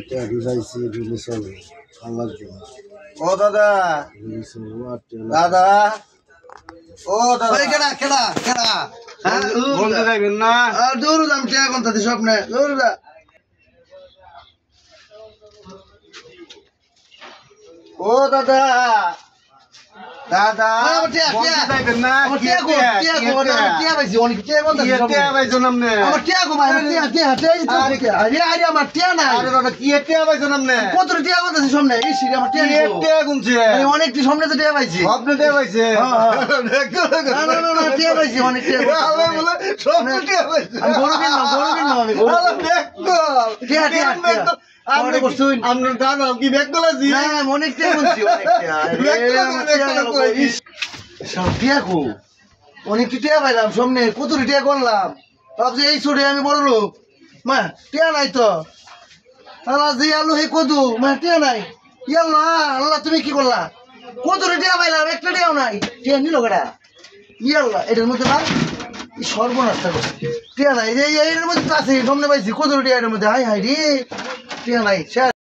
টিয়া ঢুকাইছি রিলিজ হবে আল্লাহর জন্য। ও দাদা রিলিজ হবে দাদা ও দাদা কেনা কেনা কেনা বলতে যাবেন না দৌড় দাম টিয়া কোনটা দি স্বপ্নে দৌড় দা ও দাদা দাদা টিয়া বলতে টিয়া যাবেন না টিয়া কো টিয়া কো টিয়া পাইছি অনেক টিয়া কোনটা দি টিয়া পাইছো নামনে আমার টিয়া কো ভাই টিয়া টিয়া টিয়া আরে আরে আমার টিয়া নাই আরে দাদা কি টিয়া পাইছো নামনে কত টিয়া কোনটা দি স্বপ্নে এই সিরি আমার টিয়া কি নেই টিয়া গুনছে আমি অনেকটি স্বপ্নে তো টিয়া পাইছি স্বপ্নে টিয়া পাইছে না না না টিয়া পাইছি অনেক টিয়া আলে বলে স্বপ্নে টিয়া পাইছে আমি গরু কিনলাম আমি গরু আলে দেখো টিয়া টিয়া টিয়া আপনি বসুন আপনার দাদা কি ব্যাগ গলাছি না অনেক টিয়া বলছি অনেক টিয়া সব টিয়া কো অনেক টিয়া পাইলাম সামনে কত টিয়া করলাম ভাবছি এই ছোটে আমি বড় লোক মা টিয়া নাই তো আল্লাহ যে আলু হে কদু মা টিয়া নাই ইয়াল্লাহ আল্লাহ তুমি কি করলা কত টিয়া পাইলাম একটা টিয়াও নাই টিয়া নিল কেডা ইয়াল্লাহ এটার মধ্যে না সর্বনাশটা করছে টিয়া নাই এর মধ্যে আছে সামনে পাইছি কত টিয়া এর মধ্যে হাই হাই রে টিয়া নাই